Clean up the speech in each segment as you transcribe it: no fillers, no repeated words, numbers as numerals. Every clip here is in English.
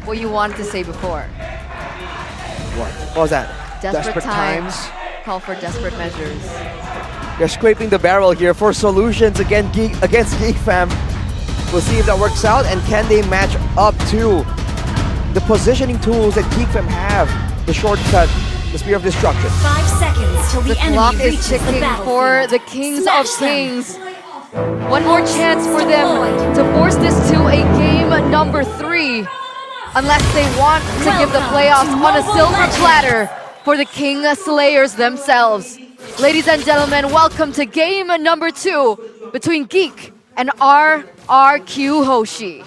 what you wanted to say before. What was that? Desperate times call for desperate measures. They're scraping the barrel here for solutions against GEEK fam. We'll see if that works out, and can they match up to the positioning tools that GEEK fam have. The shortcut, the Spear of Destruction. 5 seconds till the enemy Clock is reaches the ticking battlefield. for the Kings Smash of them. Kings. One more chance for them to force this to a game number 3. Unless they want to give the playoffs on a silver platter for the King Slayers themselves. Ladies and gentlemen, welcome to game number 2 between GEEK and RRQ Hoshi.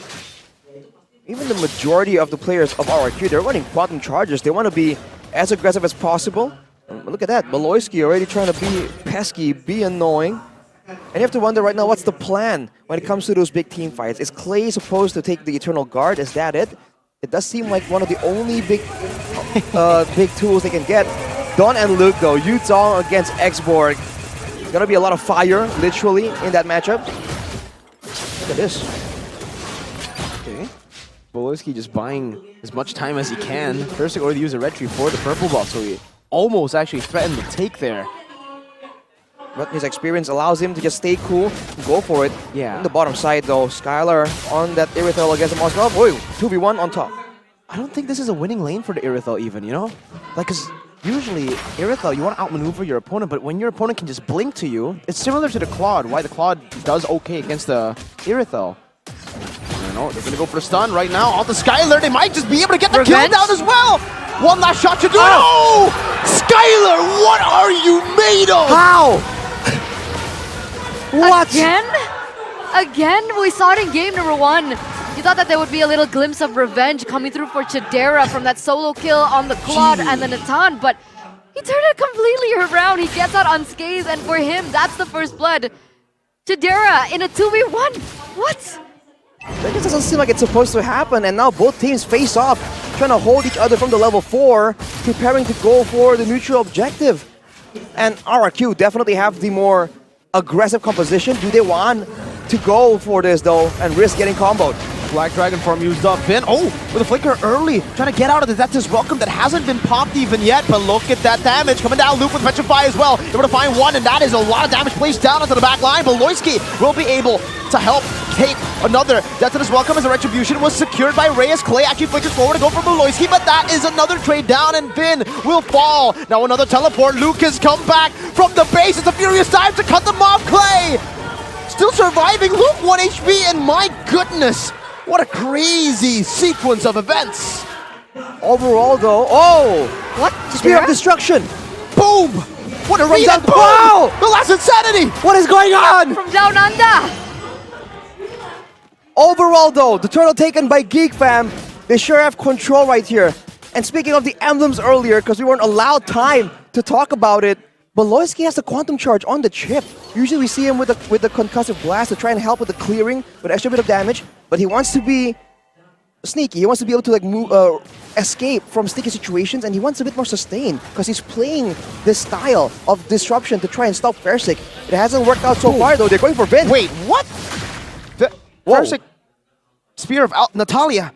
Even the majority of the players of RRQ, they're running quantum charges. They want to be as aggressive as possible. And look at that, Maloyski already trying to be pesky, be annoying. And you have to wonder right now, what's the plan when it comes to those big team fights? Is Clay supposed to take the Eternal Guard? Is that it? It does seem like one of the only big big tools they can get. Don and Luke though, Yuzong against Xborg. Gonna be a lot of fire, literally, in that matchup. Look at this. Okay. Bolowski just buying as much time as he can. First, he already used a red tree for the purple ball, so he almost actually threatened the take there. But his experience allows him to just stay cool and go for it. Yeah. On the bottom side though, Skylar on that Irithel against the Moskov. Whoa, 2v1 on top. I don't think this is a winning lane for the Irithel even, you know? Like, cause usually, Irithel, you want to outmaneuver your opponent, but when your opponent can just blink to you, it's similar to the Claude, why the Claude does okay against the Irithel. I don't know, they're gonna go for the stun right now on the Skylar. They might just be able to get the kill down as well! One last shot to do it! Oh! Skylar, what are you made of? How? What? Again, we saw it in game number 1. You thought that there would be a little glimpse of revenge coming through for Chidera from that solo kill on the Claude and the Natan, but he turned it completely around. He gets out unscathed, and for him, that's the first blood. Chidera in a 2v1. What? That just doesn't seem like it's supposed to happen, and now both teams face off, trying to hold each other from the level 4, preparing to go for the neutral objective. And RRQ definitely have the more aggressive composition. Do they want to go for this though and risk getting comboed? Black Dragon Farm used up. Finn, with a flicker early, trying to get out of the Death is Welcome that hasn't been popped even yet, but look at that damage coming down. Luke with Petrify as well, able to find one, and that is a lot of damage placed down onto the back line. But Loyski will be able to help take another. Death is Welcome as a retribution was secured by Reyes. Clay actually flickers forward to go for Loyski, but that is another trade down, and Finn will fall. Now another teleport. Luke has come back from the base. It's a furious dive to cut them off. Clay still surviving. Luke 1 HP, and my goodness, what a crazy sequence of events. Overall though, What? Spear of Destruction. Boom! What a read and boom! Wow! The last insanity! What is going on? From Down Under! Overall though, the turtle taken by GEEK fam, they sure have control right here. And speaking of the emblems earlier, because we weren't allowed time to talk about it, Beloyski has the quantum charge on the chip. Usually we see him with the concussive blast to try and help with the clearing with extra bit of damage, but he wants to be sneaky. He wants to be able to like move, escape from sticky situations, and he wants a bit more sustain because he's playing this style of disruption to try and stop Fersik. It hasn't worked out so far though. They're going for Vin. Wait, what? The Fersik Spear of Natalia.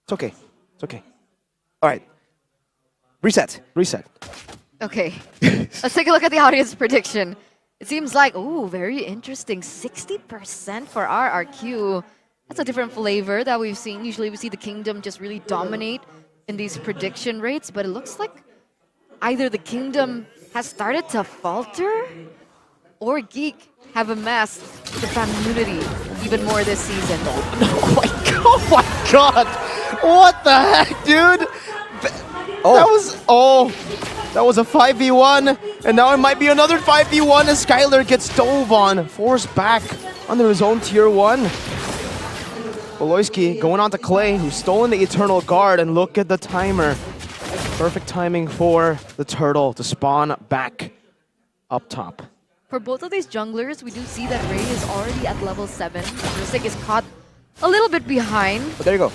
It's okay. It's okay. All right. Reset. Reset. Okay, let's take a look at the audience prediction. It seems like, ooh, very interesting. 60% for RRQ. That's a different flavor that we've seen. Usually we see the Kingdom just really dominate in these prediction rates, but it looks like either the Kingdom has started to falter or GEEK have amassed the fan immunity even more this season. Oh my god! What the heck, dude? That was a 5v1, and now it might be another 5v1 as Skylar gets dove on, forced back under his own tier 1. Beloyski going on to Clay, who's stolen the Eternal Guard, and look at the timer. Perfect timing for the turtle to spawn back up top. For both of these junglers, we do see that Ray is already at level 7. Rusik is caught a little bit behind. But there you go.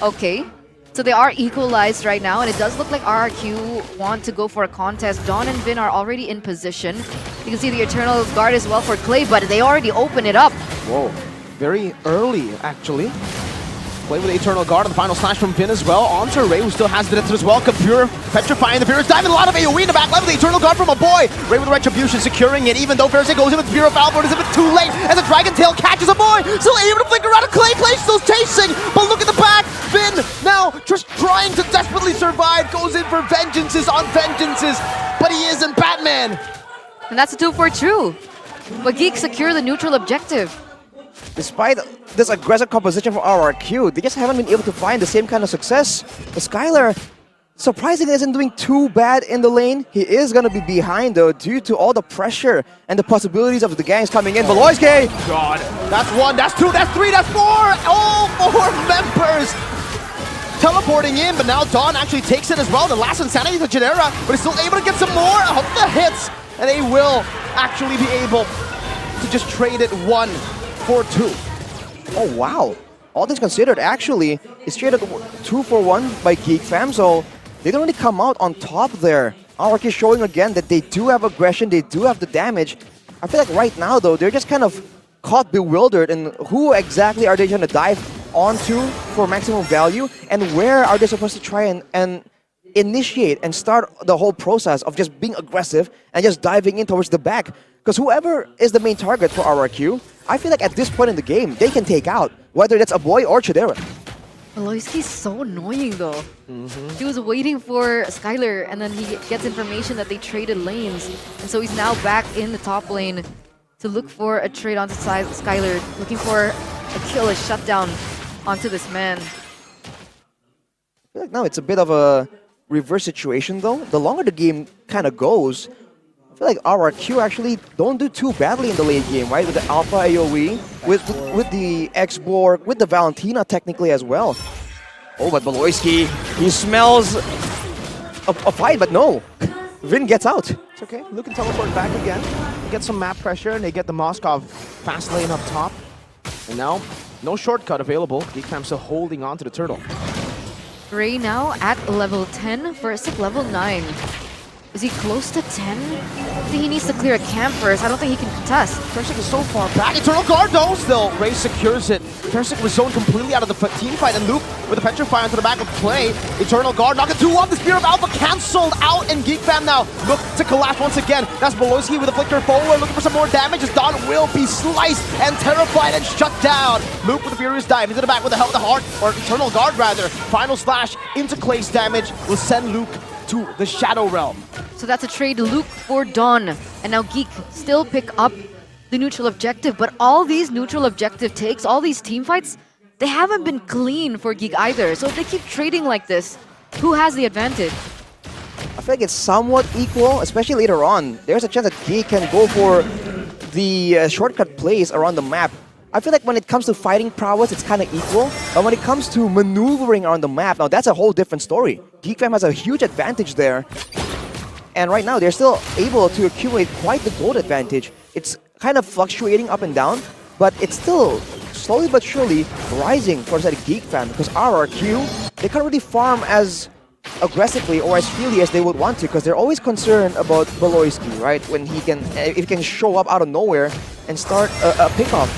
Okay. So they are equalized right now, and it does look like RRQ want to go for a contest. Dawn and Vin are already in position. You can see the Eternal Guard as well for Clay, but they already open it up. Whoa. Very early, actually. Play with the Eternal Guard on the final slash from Vin as well. Onto Ray, who still has the Dither as well. Compure, petrifying the Beerus, diving a lot of AoE in the back left with the Eternal Guard from a boy. Ray with the Retribution, securing it, even though Beerus goes in with Spear of Alpha, it is a bit too late as a Dragon Tail catches a boy. Still able to flicker out of Clay, Clay still chasing, but look at the back. Vin now just trying to desperately survive, goes in for vengeances on vengeances, but he isn't Batman. And that's a 2-4-2. But GEEK secure the neutral objective. Despite this aggressive composition from RRQ, they just haven't been able to find the same kind of success. The Skylar, surprisingly, isn't doing too bad in the lane. He is going to be behind, though, due to all the pressure and the possibilities of the gangs coming in. Beloyski! God, that's 1, that's 2, that's 3, that's 4! All 4 members teleporting in, but now Dawn actually takes it as well. The last Insanity to Genera, but he's still able to get some more of the hits, and they will actually be able to just trade it 1-for-2. Oh, wow. All things considered, actually, it's traded 2-for-1 by GEEK fam, so they don't really come out on top there. RRQ showing again that they do have aggression, they do have the damage. I feel like right now, though, they're just kind of caught bewildered in who exactly are they trying to dive onto for maximum value, and where are they supposed to try and initiate and start the whole process of just being aggressive and just diving in towards the back. Because whoever is the main target for RRQ, I feel like at this point in the game, they can take out, whether that's a boy or Chidera. Beloyski's so annoying though. He was waiting for Skylar, and then he gets information that they traded lanes. And so he's now back in the top lane to look for a trade onto Skylar, looking for a kill, a shutdown onto this man. I feel like now it's a bit of a reverse situation though. The longer the game kind of goes, I feel like RRQ actually don't do too badly in the late game, right? With the Alpha AoE, with the X-Borg, with the Valentina technically as well. Oh, but Beloyski, he smells a fight, but no. Vin gets out. It's okay, Luke can teleport back again. They get some map pressure, and they get the Moskov fast lane up top. And now, no shortcut available. GEEK fam still holding on to the turtle. Ray now at level 10 versus level 9. Is he close to 10? I think he needs to clear a camp first. I don't think he can contest. Persic is so far back. Eternal Guard though, still. Ray secures it. Persic was zoned completely out of the team fight, and Luke with a Petrify onto the back of play. Eternal Guard knocking 2 off. The Spear of Alpha cancelled out, and GEEK fam now look to collapse once again. That's Beloyski with a flicker forward, looking for some more damage as Dawn will be sliced and terrified and shut down. Luke with a furious dive into the back with the help of the heart, or Eternal Guard rather. Final slash into Clay's damage will send Luke to the Shadow Realm. So that's a trade Luke for Dawn. And now GEEK still pick up the neutral objective, but all these neutral objective takes, all these team fights, they haven't been clean for GEEK either. So if they keep trading like this, who has the advantage? I feel like it's somewhat equal, especially later on. There's a chance that GEEK can go for the shortcut plays around the map. I feel like when it comes to fighting prowess, it's kind of equal. But when it comes to maneuvering around the map, now that's a whole different story. GEEK fam has a huge advantage there. And right now, they're still able to accumulate quite the gold advantage. It's kind of fluctuating up and down, but it's still slowly but surely rising for the GEEK fam, because RRQ, they can't really farm as aggressively or as freely as they would want to, because they're always concerned about Beloyski, right? When he can, if he can show up out of nowhere and start a pickoff.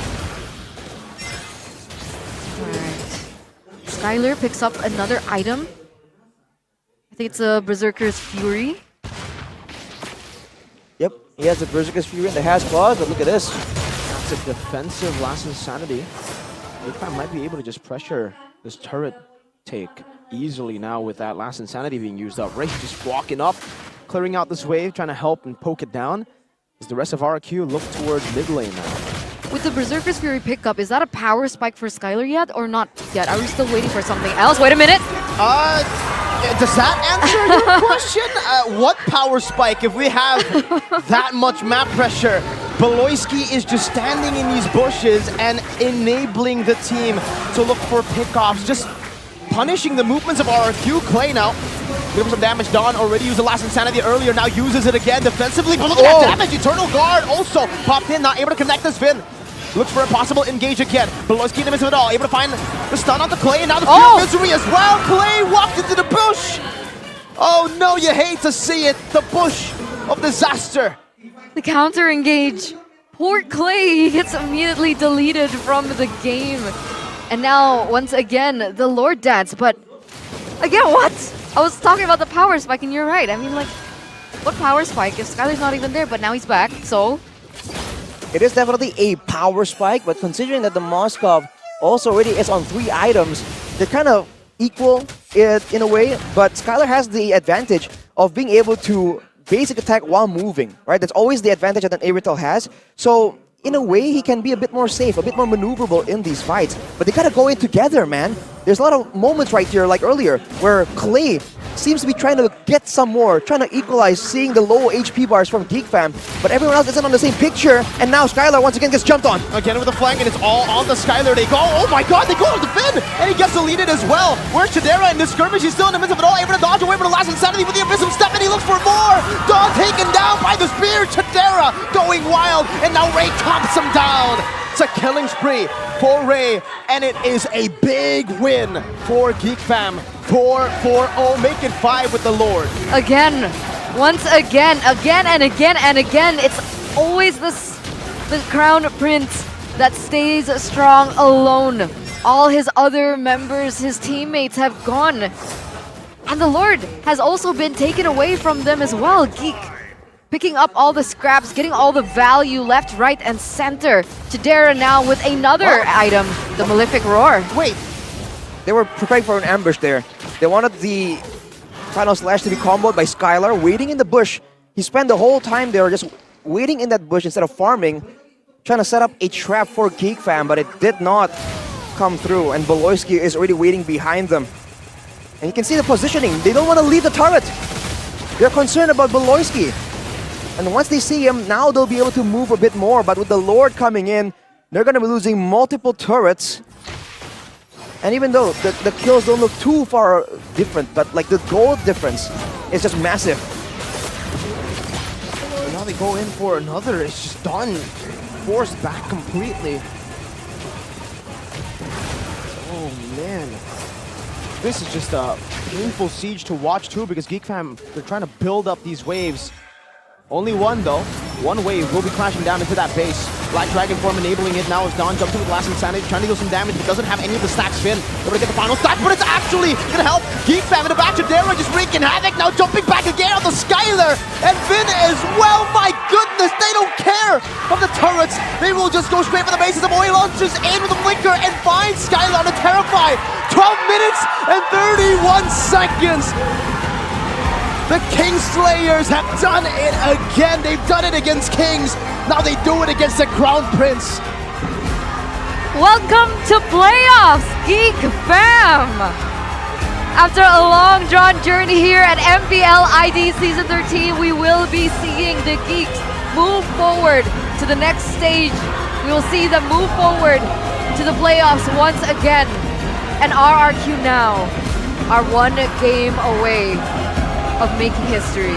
Skylar picks up another item. I think it's a Berserker's Fury. Yep, he has the Berserker's Fury and the Has Claws, but look at this. That's a defensive last Insanity. GEEK might be able to just pressure this turret take easily now with that last Insanity being used up. Ray just walking up, clearing out this wave, trying to help and poke it down. As the rest of RRQ look towards mid lane now. With the Berserker's Fury pickup, is that a power spike for Skylar yet or not yet? Are we still waiting for something else? Wait a minute! Does that answer your question? What power spike if we have that much map pressure? Beloyski is just standing in these bushes and enabling the team to look for pickoffs, just punishing the movements of RRQ. Clay now, give him some damage. Dawn already used the last Insanity earlier, now uses it again defensively, but look at that damage! Eternal Guard also popped in, not able to connect this Vin. Looks for a possible engage again. Beloyski in the midst of it all, able to find the stun onto Clay, and now the Fear of Misery as well. Clay walked into the bush. Oh no, you hate to see it. The bush of disaster. The counter engage. Poor Clay, he gets immediately deleted from the game. And now, once again, the Lord dance. But again, what? I was talking about the power spike, and you're right. I mean, like, what power spike if Skylar's not even there? But now he's back, so... It is definitely a power spike, but considering that the Moskov also already is on 3 items, they're kind of equal in a way, but Skylar has the advantage of being able to basic attack while moving, right? That's always the advantage that an Aeritel has. So, in a way, he can be a bit more safe, a bit more maneuverable in these fights. But they gotta go in together, man. There's a lot of moments right here, like earlier, where Clay seems to be trying to get some more, trying to equalize, seeing the low HP bars from GEEK fam, but everyone else isn't on the same picture, and now Skylar once again gets jumped on. Again with the flank, and it's all on the Skylar. They go, oh my god, they go to the Finn, and he gets deleted as well. Where's Chidera in this skirmish? He's still in the midst of it all, able to dodge away from the last insanity with the Abyssum step, and he looks for more. Dawn taken down by the spear. Chidera going wild, and now Ray chomps him down. It's a killing spree for Ray, and it is a big win for GEEK fam. 4-4-0, make it 5 with the Lord. Again, once again, again and again and again, it's always the Crown Prince that stays strong alone. All his other members, his teammates have gone. And the Lord has also been taken away from them as well. GEEK picking up all the scraps, getting all the value left, right, and center. Chidera now with another item, the Malefic Roar. Wait, they were preparing for an ambush there. They wanted the final slash to be comboed by Skylar, waiting in the bush. He spent the whole time there just waiting in that bush instead of farming, trying to set up a trap for GEEK fam, but it did not come through, and Beloyski is already waiting behind them. And you can see the positioning. They don't want to leave the turret. They're concerned about Beloyski. And once they see him, now they'll be able to move a bit more, but with the Lord coming in, they're going to be losing multiple turrets. And even though the kills don't look too far different, but like the gold difference is just massive. And now they go in for another. It's just done. Forced back completely. Oh man. This is just a painful siege to watch too, because GEEK fam, they're trying to build up these waves. Only one though. One wave will be crashing down into that base. Black Dragon form enabling it now as Dawn jumps in with last insanity, trying to deal some damage, but doesn't have any of the stacks Finn. Able to get the final stack, but it's actually gonna help GEEK fam in the back. Chidera just wreaking havoc, now jumping back again on the Skylar, and Finn as well. My goodness, they don't care of the turrets. They will just go straight for the bases of oil launches, aim with the blinker, and find Skylar to terrify. 12 minutes and 31 seconds. The Kingslayers have done it again. They've done it against Kings. Now they do it against the Crown Prince. Welcome to playoffs, GEEK fam! After a long drawn journey here at MPL ID Season 13, we will be seeing the Geeks move forward to the next stage. We will see them move forward to the playoffs once again. And RRQ now are 1 game away of making history.